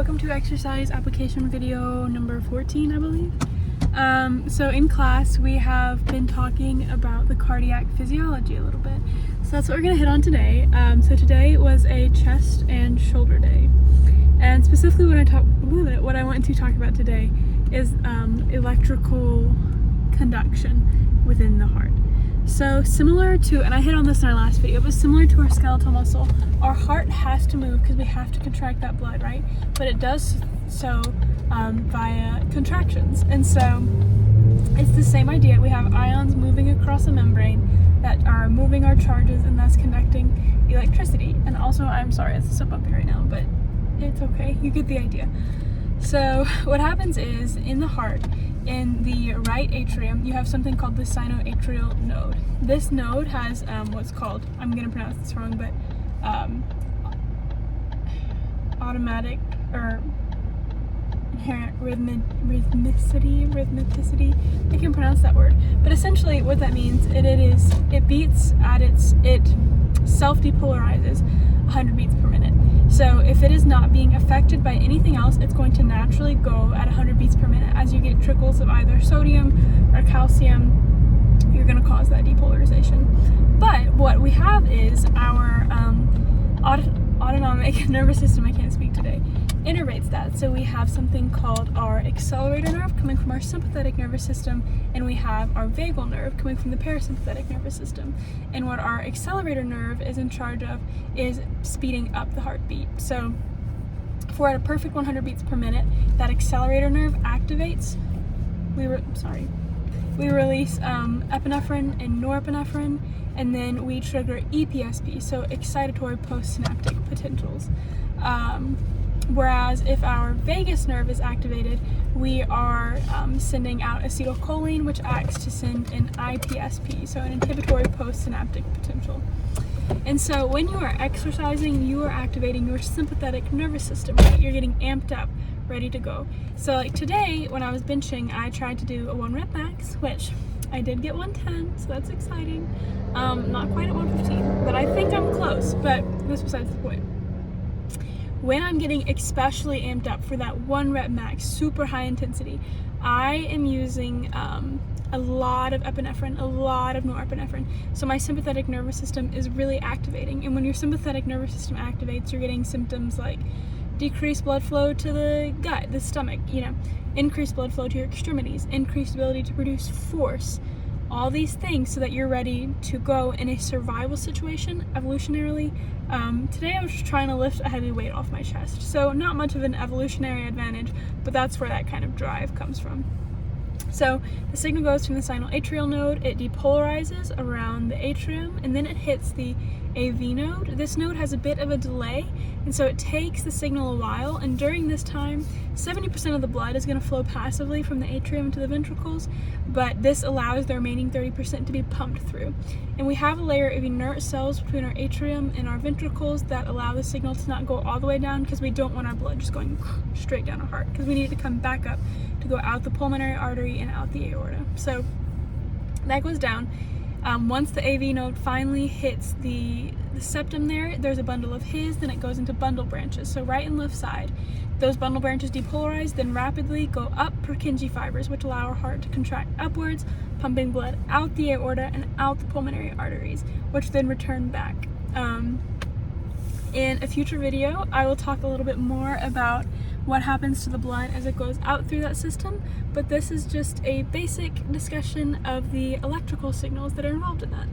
welcome to exercise application video number 14, I believe. So in class we have been talking about the cardiac physiology a little bit. So that's what we're going to hit on today. So today was a chest and shoulder day. And specifically what I want to talk about today is electrical conduction within the heart. So similar to, and I hit on this in our last video, but similar to our skeletal muscle, our heart has to move because we have to contract that blood, right? But it does so via contractions. And so it's the same idea. We have ions moving across a membrane that are moving our charges and thus conducting electricity. And also, I'm sorry, it's so bumpy right now, but it's okay. You get the idea. So what happens is in the heart, in the right atrium, you have something called the sinoatrial node. This node has what's called, I'm going to pronounce this wrong, but automatic or inherent rhythmicity. I can pronounce that word. But essentially what that means, it beats at it self-depolarizes 100 beats per minute. So if it is not being affected by anything else, it's going to naturally go at 100 beats per minute. As you get trickles of either sodium or calcium, you're going to cause that depolarization. But what we have is our autonomic nervous system, I can't speak today, innervates that. So we have something called our accelerator nerve coming from our sympathetic nervous system, and we have our vagal nerve coming from the parasympathetic nervous system. And what our accelerator nerve is in charge of is speeding up the heartbeat. So if we're at a perfect 100 beats per minute, that accelerator nerve activates. We release epinephrine and norepinephrine, and then we trigger EPSP, so excitatory postsynaptic potentials. Whereas if our vagus nerve is activated, we are sending out acetylcholine, which acts to send an IPSP, so an inhibitory postsynaptic potential. And so when you are exercising, you are activating your sympathetic nervous system, right? You're getting amped up, ready to go. So like today, when I was benching, I tried to do a 1 rep max, which I did get 110, so that's exciting. Not quite at 115, but I think I'm close, but that's besides the point. When I'm getting especially amped up for that 1 rep max, super high intensity, I am using a lot of epinephrine, a lot of norepinephrine. So my sympathetic nervous system is really activating. And when your sympathetic nervous system activates, you're getting symptoms like decreased blood flow to the gut, the stomach, increased blood flow to your extremities, increased ability to produce force, all these things so that you're ready to go in a survival situation evolutionarily. Today I was just trying to lift a heavy weight off my chest, so not much of an evolutionary advantage, but that's where that kind of drive comes from. So the signal goes from the sinoatrial node, it depolarizes around the atrium, and then it hits the AV node. This node has a bit of a delay, and so it takes the signal a while, and during this time 70% of the blood is going to flow passively from the atrium to the ventricles, but this allows the remaining 30% to be pumped through. And we have a layer of inert cells between our atrium and our ventricles that allow the signal to not go all the way down, because we don't want our blood just going straight down our heart, because we need it to come back up to go out the pulmonary artery and out the aorta. So that goes down. Once the AV node finally hits the septum there's a bundle of His, then it goes into bundle branches. So right and left side, those bundle branches depolarize, then rapidly go up Purkinje fibers, which allow our heart to contract upwards, pumping blood out the aorta and out the pulmonary arteries, which then return back. In a future video, I will talk a little bit more about what happens to the blood as it goes out through that system, but this is just a basic discussion of the electrical signals that are involved in that.